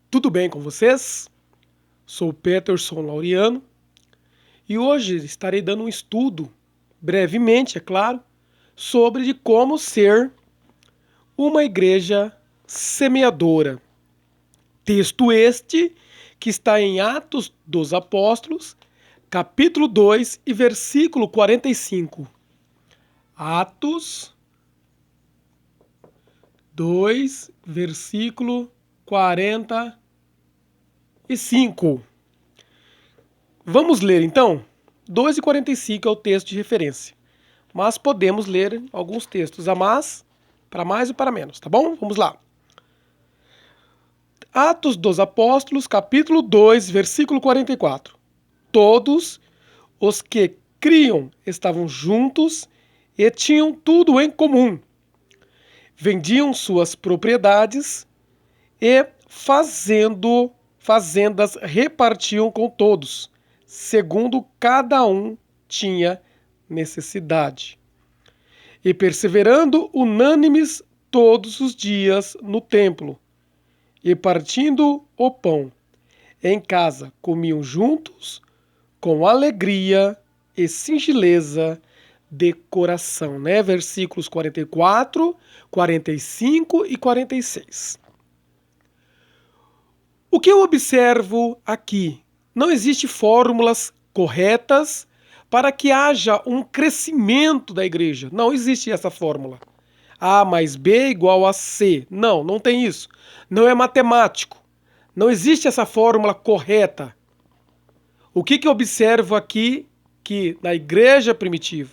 Tudo bem com vocês? Sou Peterson Laureano e hoje estarei dando um estudo, brevemente, é claro, sobre de como ser uma igreja semeadora. Texto este que está em Atos dos Apóstolos, capítulo 2 e versículo 45. Atos 2, versículo 45. Vamos ler então? 2:45 é o texto de referência, mas podemos ler alguns textos a mais, para mais e para menos, tá bom? Vamos lá. Atos dos Apóstolos, capítulo 2, versículo 44. Todos os que criam estavam juntos e tinham tudo em comum. Vendiam suas propriedades e fazendas repartiam com todos, segundo cada um tinha necessidade. E perseverando unânimes todos os dias no templo, e partindo o pão em casa, comiam juntos com alegria e singeleza de coração, né? Versículos 44, 45 e 46. O que eu observo aqui? Não existe fórmulas corretas para que haja um crescimento da igreja. Não existe essa fórmula. A mais B igual a C. Não, não tem isso. Não é matemático. Não existe essa fórmula correta. O que eu observo aqui que na igreja primitiva,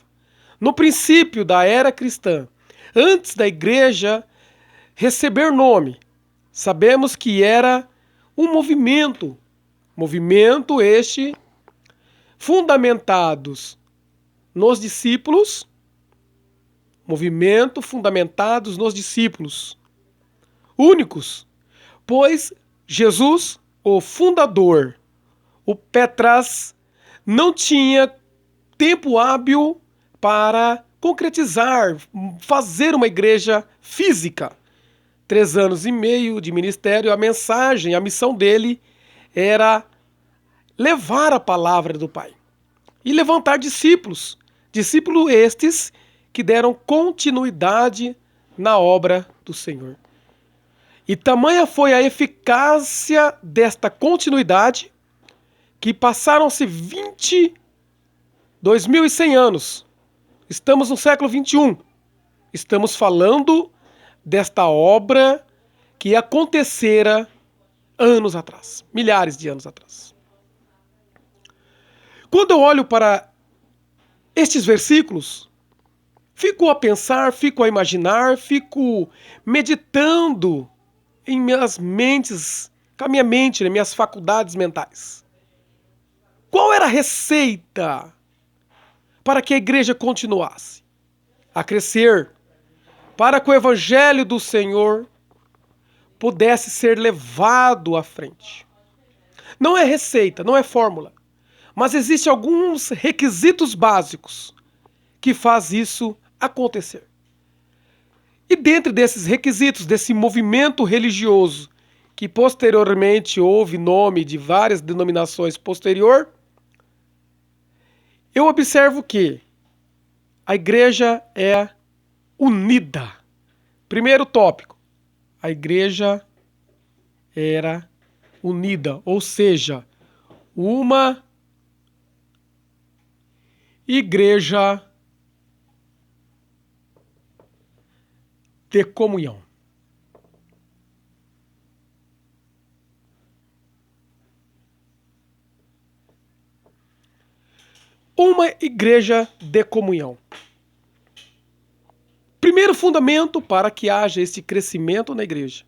no princípio da era cristã, antes da igreja receber nome, sabemos que era um movimento este fundamentados nos discípulos, únicos, pois Jesus, o fundador, o Petras, não tinha tempo hábil para concretizar, fazer uma igreja física. 3 anos e meio de ministério, a mensagem, a missão dele era levar a palavra do Pai e levantar discípulos. Discípulos estes que deram continuidade na obra do Senhor. E tamanha foi a eficácia desta continuidade que passaram-se 2.100 anos. Estamos no século 21. Estamos falando desta obra que acontecera anos atrás, milhares de anos atrás. Quando eu olho para estes versículos, fico a pensar, fico a imaginar, fico meditando em minhas mentes, com a minha mente, nas minhas faculdades mentais. Qual era a receita para que a igreja continuasse a crescer, para que o evangelho do Senhor pudesse ser levado à frente? Não é receita, não é fórmula, mas existem alguns requisitos básicos que faz isso acontecer. E dentro desses requisitos, desse movimento religioso, que posteriormente houve nome de várias denominações posterior, eu observo que a igreja é unida. Primeiro tópico, a igreja era unida, ou seja, uma igreja de comunhão. Uma igreja de comunhão. Primeiro fundamento para que haja esse crescimento na igreja.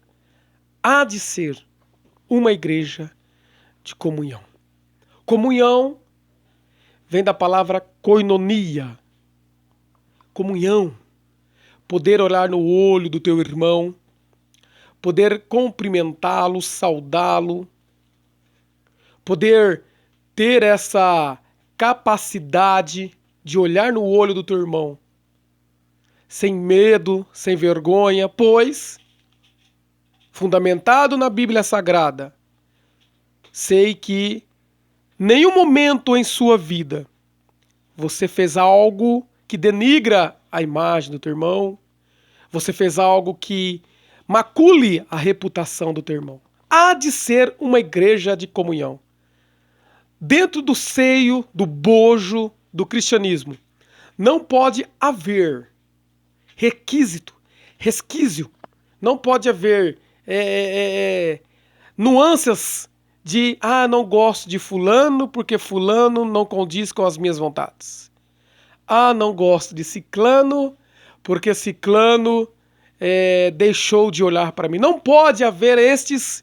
Há de ser uma igreja de comunhão. Comunhão vem da palavra koinonia. Comunhão. Poder olhar no olho do teu irmão. Poder cumprimentá-lo, saudá-lo. Poder ter essa capacidade de olhar no olho do teu irmão sem medo, sem vergonha, pois fundamentado na Bíblia Sagrada, sei que nenhum momento em sua vida você fez algo que denigra a imagem do teu irmão, você fez algo que macule a reputação do teu irmão. Há de ser uma igreja de comunhão. Dentro do seio, do bojo do cristianismo, não pode haver resquício, não pode haver nuances de não gosto de fulano porque fulano não condiz com as minhas vontades. Não gosto de ciclano porque ciclano deixou de olhar para mim. Não pode haver essas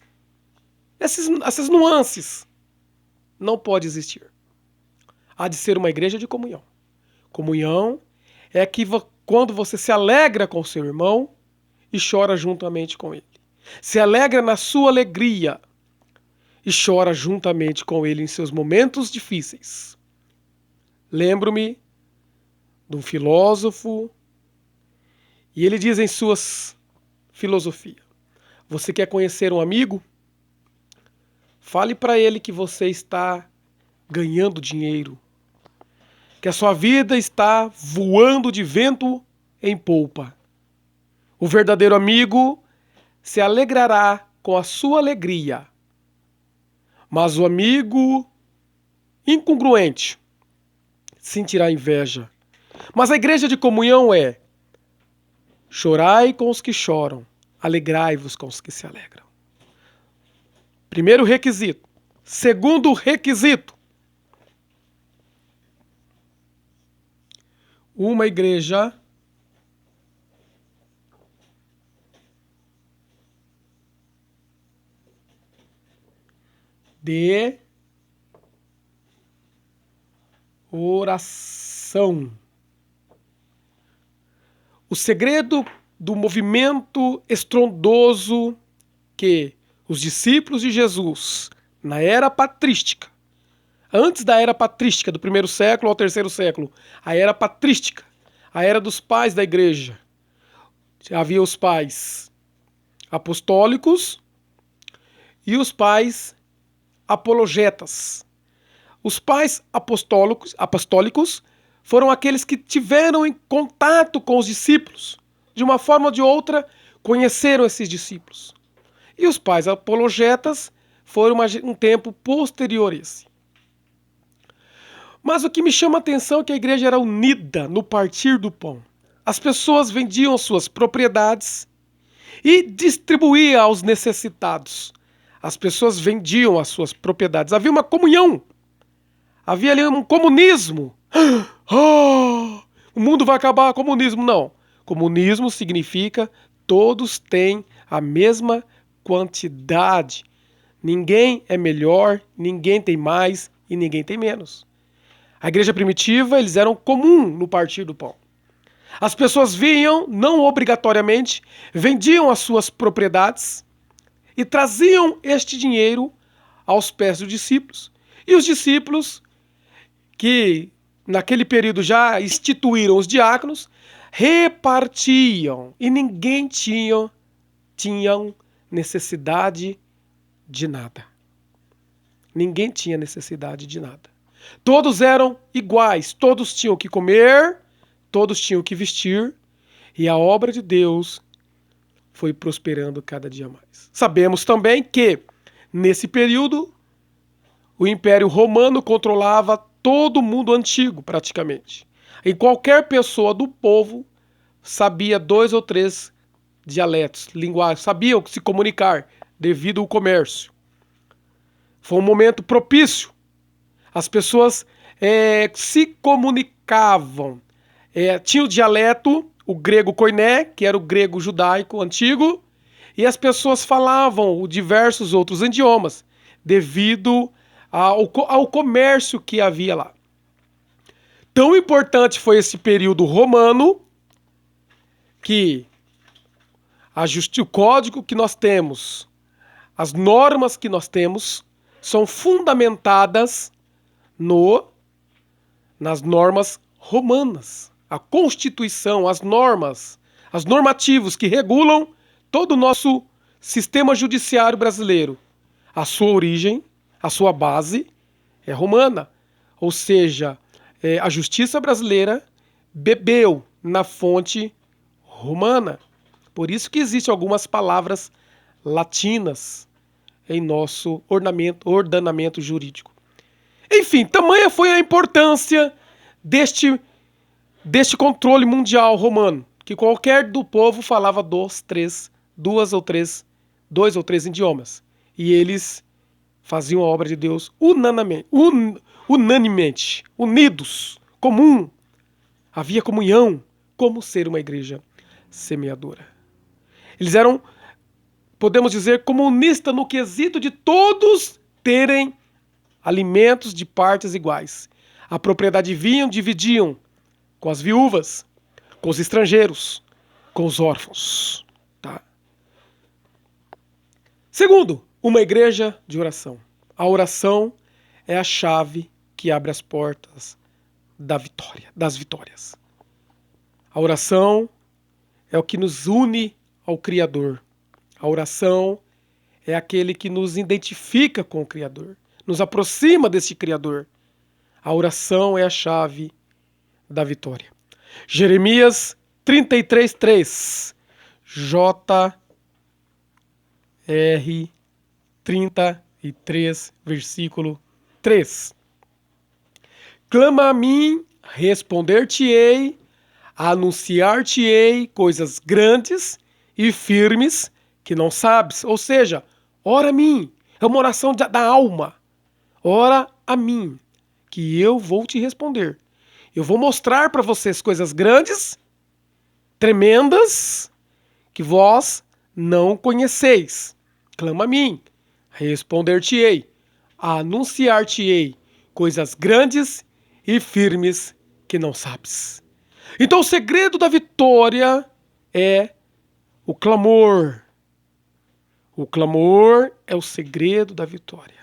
nuances. Não pode existir. Há de ser uma igreja de comunhão. Comunhão é que quando você se alegra com o seu irmão e chora juntamente com ele. Se alegra na sua alegria e chora juntamente com ele em seus momentos difíceis. Lembro-me de um filósofo e ele diz em suas filosofias: você quer conhecer um amigo? Fale para ele que você está ganhando dinheiro, que a sua vida está voando de vento em polpa. O verdadeiro amigo se alegrará com a sua alegria, mas o amigo incongruente sentirá inveja. Mas a igreja de comunhão é: chorai com os que choram, alegrai-vos com os que se alegram. Primeiro requisito. Segundo requisito: uma igreja de oração. O segredo do movimento estrondoso que os discípulos de Jesus, na era patrística, antes da era patrística, do 1º século ao 3º século, a era patrística, a era dos pais da igreja, havia os pais apostólicos e os pais apologetas. Os pais apostólicos foram aqueles que tiveram em contato com os discípulos. De uma forma ou de outra, conheceram esses discípulos. E os pais apologetas foram um tempo posterior a esse. Mas o que me chama a atenção é que a igreja era unida no partir do pão. As pessoas vendiam suas propriedades e distribuíam aos necessitados. As pessoas vendiam as suas propriedades. Havia uma comunhão. Havia ali um comunismo. O mundo vai acabar, comunismo. Não. Comunismo significa todos têm a mesma quantidade. Ninguém é melhor, ninguém tem mais e ninguém tem menos. A igreja primitiva, eles eram comum no partir do pão. As pessoas vinham, não obrigatoriamente, vendiam as suas propriedades e traziam este dinheiro aos pés dos discípulos. E os discípulos, que naquele período já instituíram os diáconos, repartiam e ninguém tinha necessidade de nada. Ninguém tinha necessidade de nada. Todos eram iguais, todos tinham o que comer, todos tinham o que vestir, e a obra de Deus foi prosperando cada dia mais. Sabemos também que, nesse período, o Império Romano controlava todo o mundo antigo, praticamente. E qualquer pessoa do povo sabia 2 ou 3 dialetos, linguagens, sabiam se comunicar devido ao comércio. Foi um momento propício. As pessoas se comunicavam. Tinha o dialeto, o grego koiné, que era o grego judaico antigo, e as pessoas falavam diversos outros idiomas, devido ao comércio que havia lá. Tão importante foi esse período romano que o código que nós temos, as normas que nós temos, são fundamentadas nas normas romanas. A Constituição, as normas, os normativos que regulam todo o nosso sistema judiciário brasileiro, a sua origem, a sua base é romana. Ou seja, a justiça brasileira bebeu na fonte romana. Por isso que existem algumas palavras latinas em nosso ordenamento jurídico. Enfim, tamanha foi a importância deste controle mundial romano, que qualquer do povo falava dois ou três idiomas. E eles faziam a obra de Deus unanimemente, unidos, comum. Havia comunhão, como ser uma igreja semeadora. Eles eram, podemos dizer, comunistas no quesito de todos terem alimentos de partes iguais. A propriedade dividiam com as viúvas, com os estrangeiros, com os órfãos. Tá? Segundo, uma igreja de oração. A oração é a chave que abre as portas das vitórias. A oração é o que nos une ao Criador. A oração é aquele que nos identifica com o Criador, nos aproxima desse Criador. A oração é a chave da vitória. Jeremias 33:3. JR 33, versículo 3. Clama a mim, responder-te-ei, anunciar-te-ei coisas grandes e firmes que não sabes. Ou seja, ora a mim. É uma oração da alma. Ora a mim, que eu vou te responder. Eu vou mostrar para vocês coisas grandes, tremendas, que vós não conheceis. Clama a mim, responder-te-ei, anunciar-te-ei coisas grandes e firmes que não sabes. Então o segredo da vitória é o clamor. O clamor é o segredo da vitória.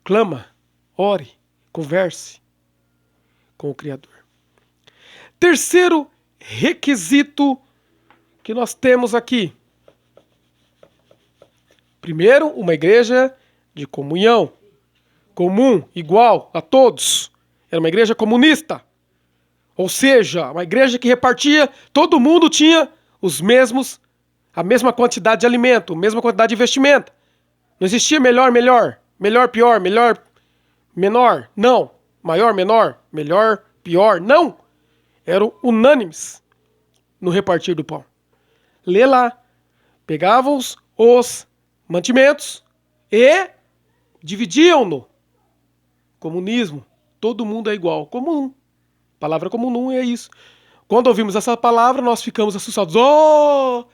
Clama, ore, converse com o Criador. Terceiro requisito que nós temos aqui. Primeiro, uma igreja de comunhão. Comum, igual a todos. Era uma igreja comunista. Ou seja, uma igreja que repartia, todo mundo tinha a mesma quantidade de alimento, a mesma quantidade de vestimenta. Não existia melhor, pior, melhor, menor. Não. Maior, menor, melhor, pior. Não. Eram unânimes no repartir do pão. Lê lá. Pegavam os mantimentos e dividiam-no. Comunismo. Todo mundo é igual. Comum. Palavra comum é isso. Quando ouvimos essa palavra, nós ficamos assustados. Oh!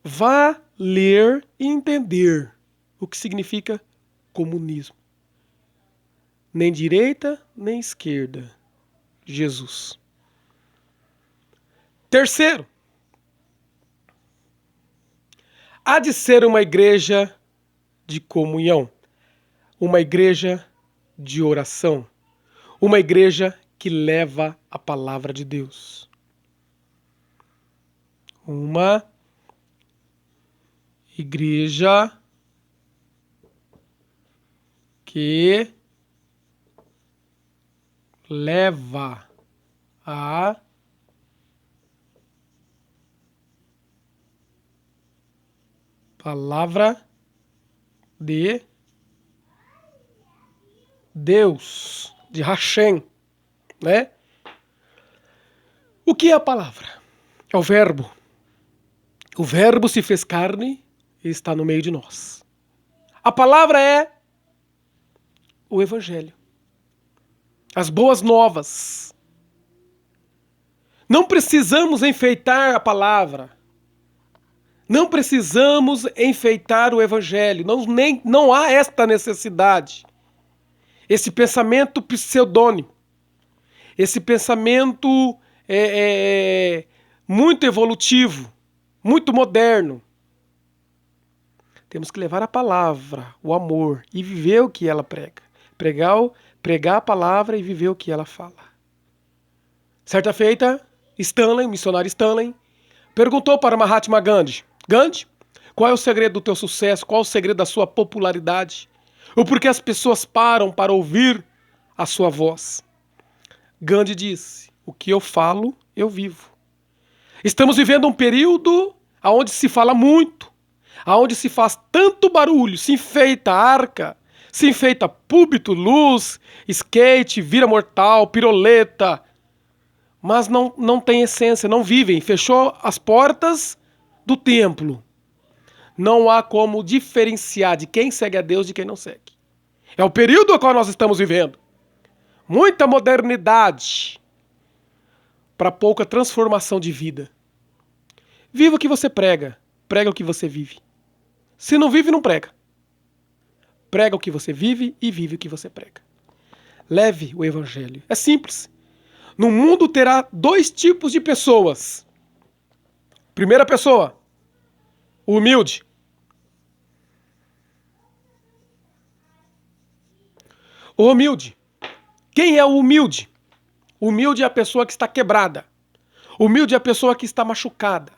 Vá ler e entender o que significa comunismo. Nem direita, nem esquerda. Jesus. Terceiro, há de ser uma igreja de comunhão, uma igreja de oração, uma igreja que leva a palavra de Deus. Uma igreja que leva a palavra de Deus, de Hashem, né? O que é a palavra? É o verbo. O verbo se fez carne e está no meio de nós. A palavra é o evangelho. As boas novas. Não precisamos enfeitar a palavra. Não precisamos enfeitar o evangelho. Não há esta necessidade. Esse pensamento pseudônimo. Esse pensamento muito evolutivo. Muito moderno. Temos que levar a palavra, o amor, e viver o que ela prega. Pregar a palavra e viver o que ela fala. Certa feita, o missionário Stanley, perguntou para Mahatma Gandhi: Gandhi, Qual é o segredo do teu sucesso? Qual é o segredo da sua popularidade? Ou por que as pessoas param para ouvir a sua voz? Gandhi disse: o que eu falo, eu vivo. Estamos vivendo um período onde se fala muito, onde se faz tanto barulho, se enfeita arca, se enfeita púlpito, luz, skate, vira mortal, piroleta, mas não tem essência, não vivem. Fechou as portas do templo. Não há como diferenciar de quem segue a Deus de quem não segue. É o período ao qual nós estamos vivendo. Muita modernidade para pouca transformação de vida. Viva o que você prega, prega o que você vive. Se não vive, não prega. Prega o que você vive e vive o que você prega. Leve o evangelho. É simples. No mundo terá dois tipos de pessoas. Primeira pessoa, o humilde. O humilde. Quem é o humilde? O humilde é a pessoa que está quebrada. O humilde é a pessoa que está machucada.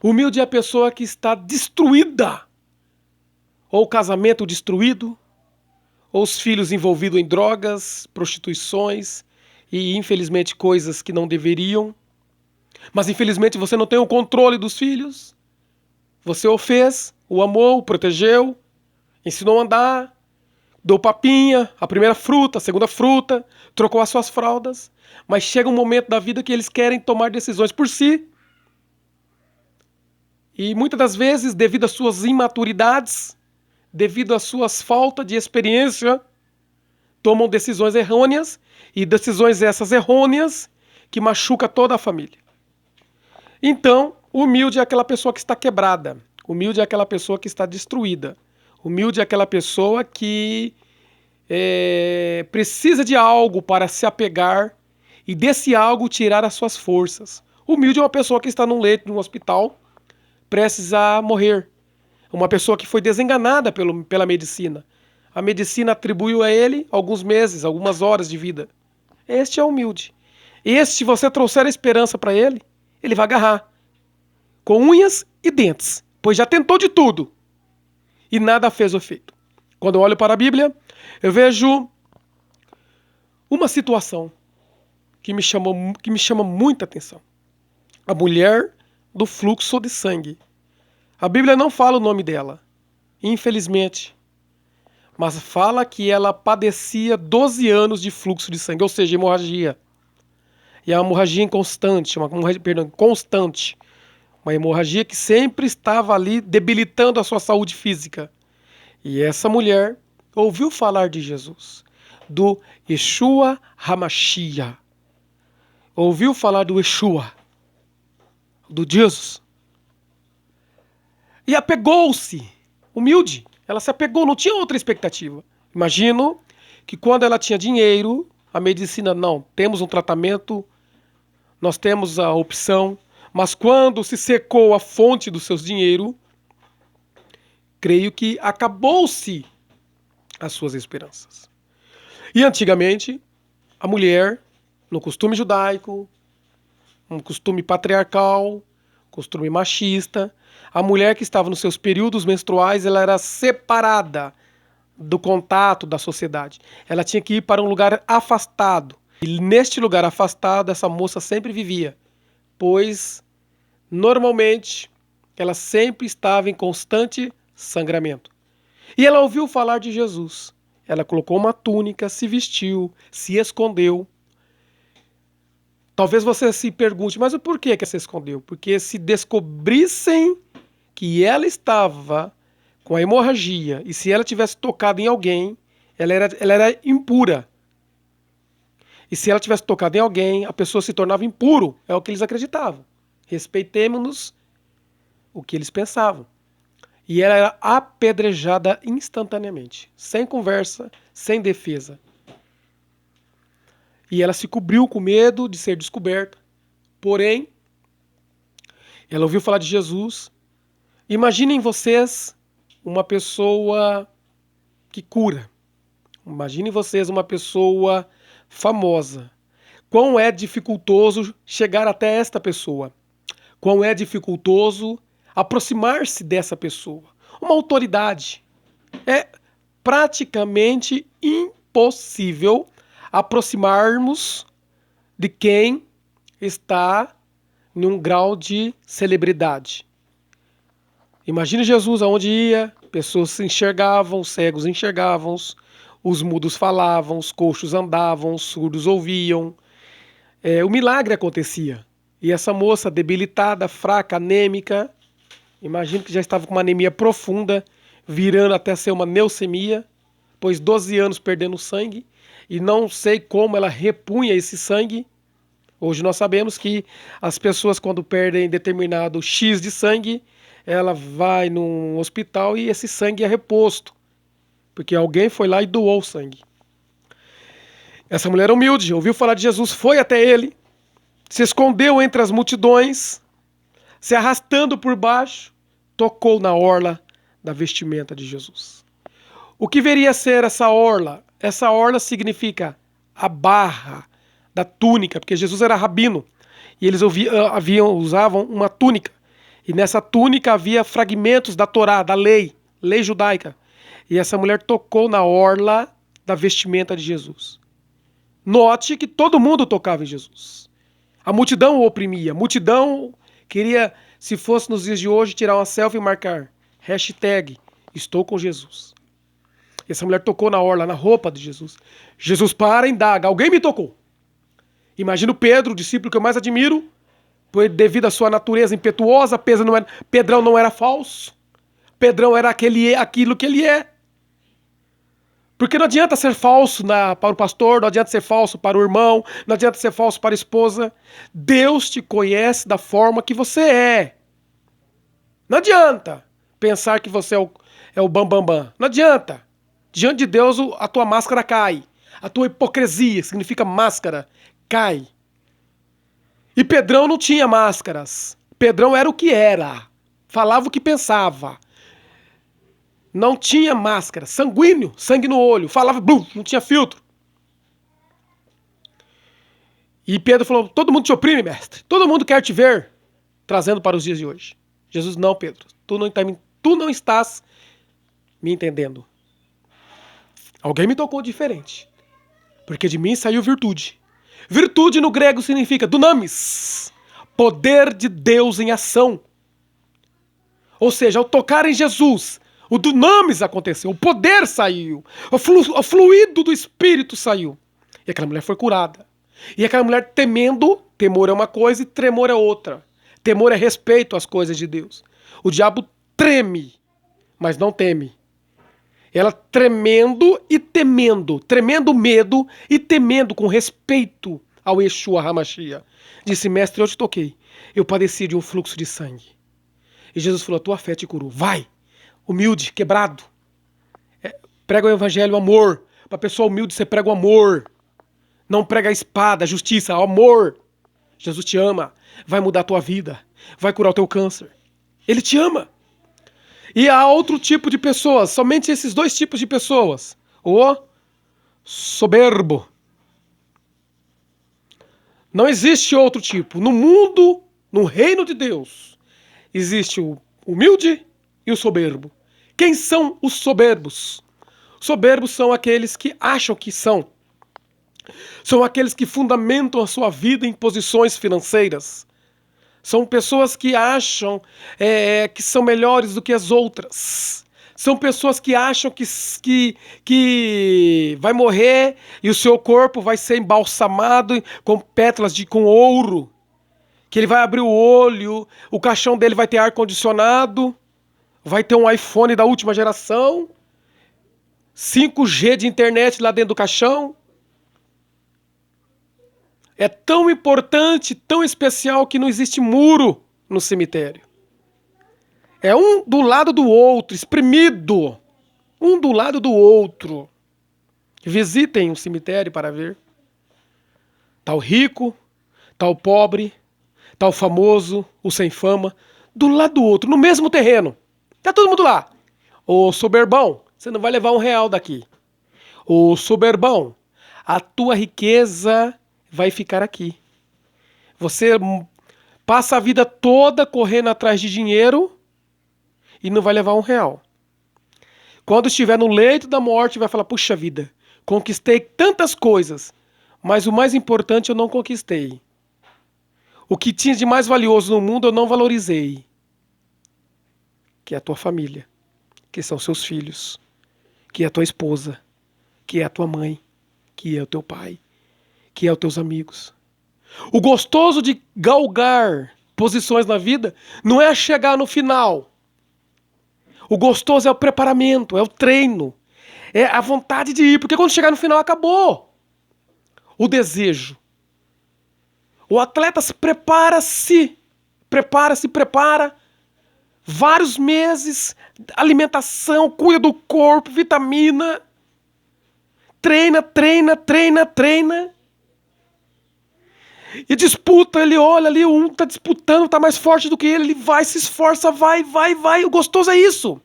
O humilde é a pessoa que está destruída. Ou o casamento destruído, ou os filhos envolvidos em drogas, prostituições e, infelizmente, coisas que não deveriam. Mas, infelizmente, você não tem o controle dos filhos. Você o fez, o amou, o protegeu, ensinou a andar, deu papinha, a primeira fruta, a segunda fruta, trocou as suas fraldas. Mas chega um momento da vida que eles querem tomar decisões por si. E muitas das vezes, devido às suas imaturidades, devido às suas faltas de experiência, tomam decisões errôneas, e decisões essas errôneas que machucam toda a família. Então, humilde é aquela pessoa que está quebrada, humilde é aquela pessoa que está destruída, humilde é aquela pessoa que precisa de algo para se apegar e desse algo tirar as suas forças. Humilde é uma pessoa que está num leito de um hospital, prestes a morrer. Uma pessoa que foi desenganada pela medicina. A medicina atribuiu a ele alguns meses, algumas horas de vida. Este é humilde. Este, se você trouxer a esperança para ele, ele vai agarrar. Com unhas e dentes. Pois já tentou de tudo. E nada fez o efeito. Quando eu olho para a Bíblia, eu vejo uma situação que me chama muita atenção. A mulher do fluxo de sangue. A Bíblia não fala o nome dela, infelizmente, mas fala que ela padecia 12 anos de fluxo de sangue, ou seja, hemorragia. E é uma hemorragia inconstante, constante. Uma hemorragia que sempre estava ali debilitando a sua saúde física. E essa mulher ouviu falar de Jesus, do Yeshua HaMashiach. Ouviu falar do Yeshua, do Jesus. E apegou-se, humilde, ela se apegou, não tinha outra expectativa. Imagino que quando ela tinha dinheiro, a medicina, não, temos um tratamento, nós temos a opção, mas quando se secou a fonte dos seus dinheiros, creio que acabou-se as suas esperanças. E antigamente, a mulher, no costume judaico, um costume patriarcal, costume machista, a mulher que estava nos seus períodos menstruais, ela era separada do contato da sociedade. Ela tinha que ir para um lugar afastado. E neste lugar afastado, essa moça sempre vivia, pois, normalmente, ela sempre estava em constante sangramento. E ela ouviu falar de Jesus. Ela colocou uma túnica, se vestiu, se escondeu. Talvez você se pergunte, mas por que ela se escondeu? Porque se descobrissem que ela estava com a hemorragia e se ela tivesse tocado em alguém, ela era impura. E se ela tivesse tocado em alguém, a pessoa se tornava impuro. É o que eles acreditavam. Respeitemos-nos o que eles pensavam. E ela era apedrejada instantaneamente, sem conversa, sem defesa. E ela se cobriu com medo de ser descoberta. Porém, ela ouviu falar de Jesus. Imaginem vocês uma pessoa que cura. Imaginem vocês uma pessoa famosa. Quão é dificultoso chegar até esta pessoa. Quão é dificultoso aproximar-se dessa pessoa. Uma autoridade. É praticamente impossível aproximarmos de quem está em um grau de celebridade. Imagine Jesus aonde ia, pessoas se enxergavam, os cegos enxergavam, os mudos falavam, os coxos andavam, os surdos ouviam. O milagre acontecia. E essa moça debilitada, fraca, anêmica, imagino que já estava com uma anemia profunda, virando até ser uma leucemia, pois 12 anos perdendo sangue, e não sei como ela repunha esse sangue. Hoje nós sabemos que as pessoas, quando perdem determinado X de sangue, ela vai num hospital e esse sangue é reposto, porque alguém foi lá e doou o sangue. Essa mulher humilde ouviu falar de Jesus, foi até ele, se escondeu entre as multidões, se arrastando por baixo, tocou na orla da vestimenta de Jesus. O que viria a ser essa orla? Essa orla significa a barra da túnica, porque Jesus era rabino e eles usavam uma túnica. E nessa túnica havia fragmentos da Torá, da lei judaica. E essa mulher tocou na orla da vestimenta de Jesus. Note que todo mundo tocava em Jesus. A multidão o oprimia. A multidão queria, se fosse nos dias de hoje, tirar uma selfie e marcar hashtag estou com Jesus. E essa mulher tocou na orla, na roupa de Jesus. Jesus para e indaga, alguém me tocou? Imagino Pedro, o discípulo que eu mais admiro, devido à sua natureza impetuosa. Pedrão não era falso. Pedrão era aquilo que ele é. Porque não adianta ser falso para o pastor, não adianta ser falso para o irmão, não adianta ser falso para a esposa. Deus te conhece da forma que você é. Não adianta pensar que você é o bambambam. Bam, bam. Não adianta. Diante de Deus a tua máscara cai. A tua hipocrisia, que significa máscara, cai. E Pedrão não tinha máscaras. Pedrão era o que era. Falava o que pensava. Não tinha máscara. Sanguíneo, sangue no olho. Falava, blum, não tinha filtro. E Pedro falou, todo mundo te oprime, mestre. Todo mundo quer te ver. Trazendo para os dias de hoje. Jesus, não, Pedro. Tu não estás me entendendo. Alguém me tocou diferente. Porque de mim saiu virtude. Virtude no grego significa dunamis. Poder de Deus em ação. Ou seja, ao tocar em Jesus, o dunamis aconteceu, o poder saiu, o fluido do Espírito saiu. E aquela mulher foi curada. E aquela mulher temendo, temor é uma coisa e tremor é outra. Temor é respeito às coisas de Deus. O diabo treme, mas não teme. Ela tremendo e temendo, tremendo medo e temendo com respeito ao Yeshua HaMashiach. Disse, mestre, eu te toquei. Eu padeci de um fluxo de sangue. E Jesus falou, tua fé te curou. Vai, humilde, quebrado. Prega o evangelho, o amor. Para pessoa humilde você prega o amor. Não prega a espada, a justiça, o amor. Jesus te ama. Vai mudar a tua vida. Vai curar o teu câncer. Ele te ama. E há outro tipo de pessoas, somente esses dois tipos de pessoas. O soberbo. Não existe outro tipo. No mundo, no reino de Deus, existe o humilde e o soberbo. Quem são os soberbos? Soberbos são aqueles que acham que são. São aqueles que fundamentam a sua vida em posições financeiras. São pessoas que acham que são melhores do que as outras. São pessoas que acham que vai morrer e o seu corpo vai ser embalsamado com pétalas com ouro. Que ele vai abrir o olho, o caixão dele vai ter ar-condicionado, vai ter um iPhone da última geração, 5G de internet lá dentro do caixão. É tão importante, tão especial que não existe muro no cemitério. É um do lado do outro, espremido. Um do lado do outro. Visitem o cemitério para ver. Tá o rico, tá o pobre, tá o famoso, o sem fama, do lado do outro, no mesmo terreno. Tá todo mundo lá. Ô soberbão, você não vai levar R$1 daqui. Ô soberbão, a tua riqueza vai ficar aqui. Você passa a vida toda correndo atrás de dinheiro e não vai levar R$1. Quando estiver no leito da morte, vai falar, puxa vida, conquistei tantas coisas, mas o mais importante eu não conquistei. O que tinha de mais valioso no mundo eu não valorizei. Que é a tua família, que são seus filhos, que é a tua esposa, que é a tua mãe, que é o teu pai, que é os teus amigos. O gostoso de galgar posições na vida não é chegar no final. O gostoso é o preparamento, é o treino, é a vontade de ir, porque quando chegar no final acabou o desejo. O atleta se prepara, vários meses, alimentação, cuida do corpo, vitamina, treina. E disputa, ele olha ali, um tá disputando, tá mais forte do que ele vai, se esforça, vai. O gostoso é isso.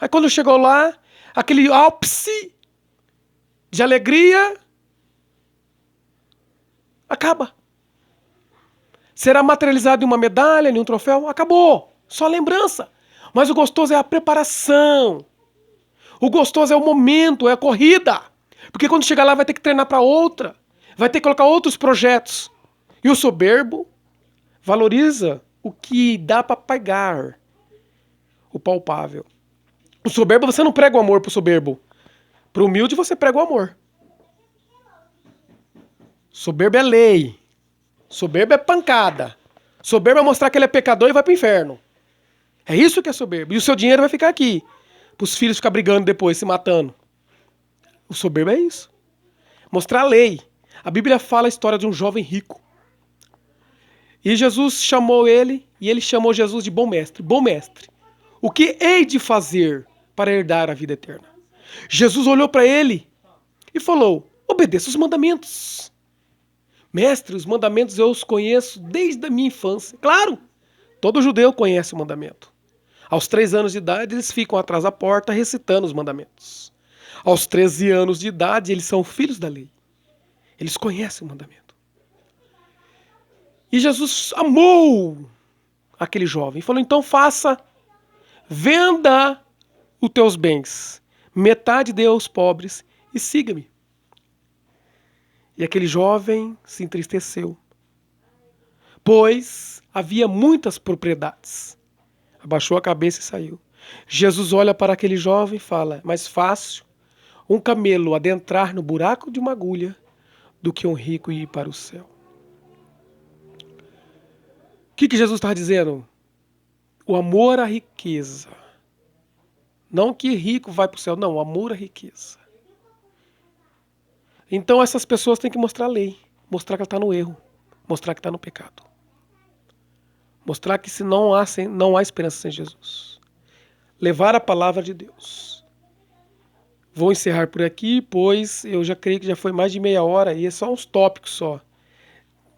Aí quando chegou lá, aquele ápice de alegria, acaba. Será materializado em uma medalha, em um troféu? Acabou. Só lembrança. Mas o gostoso é a preparação. O gostoso é o momento, é a corrida. Porque quando chegar lá vai ter que treinar para outra. Vai ter que colocar outros projetos. E o soberbo valoriza o que dá para pagar. O palpável. O soberbo, você não prega o amor pro soberbo. Pro humilde você prega o amor. Soberbo é lei. Soberbo é pancada. Soberbo é mostrar que ele é pecador e vai pro inferno. É isso que é soberbo. E o seu dinheiro vai ficar aqui. Pros filhos ficar brigando depois, se matando. O soberbo é isso. Mostrar a lei. A Bíblia fala a história de um jovem rico. E Jesus chamou ele, e ele chamou Jesus de bom mestre. Bom mestre, o que hei de fazer para herdar a vida eterna? Jesus olhou para ele e falou, obedeça os mandamentos. Mestre, os mandamentos eu os conheço desde a minha infância. Claro, todo judeu conhece o mandamento. Aos 3 anos de idade, eles ficam atrás da porta recitando os mandamentos. Aos 13 anos de idade, eles são filhos da lei. Eles conhecem o mandamento. E Jesus amou aquele jovem. Falou, então venda os teus bens, metade dê aos pobres e siga-me. E aquele jovem se entristeceu, pois havia muitas propriedades. Abaixou a cabeça e saiu. Jesus olha para aquele jovem e fala, mais fácil um camelo adentrar no buraco de uma agulha do que um rico ir para o céu. O que Jesus está dizendo? O amor à riqueza. Não que rico vai para o céu, não, o amor à riqueza. Então essas pessoas têm que mostrar a lei, mostrar que ela está no erro, mostrar que está no pecado. Mostrar que se não há esperança sem Jesus. Levar a palavra de Deus. Vou encerrar por aqui, pois eu já creio que já foi mais de meia hora e é só uns tópicos só.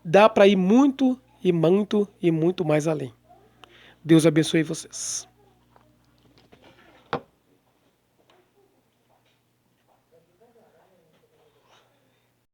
Dá para ir muito mais além. Deus abençoe vocês.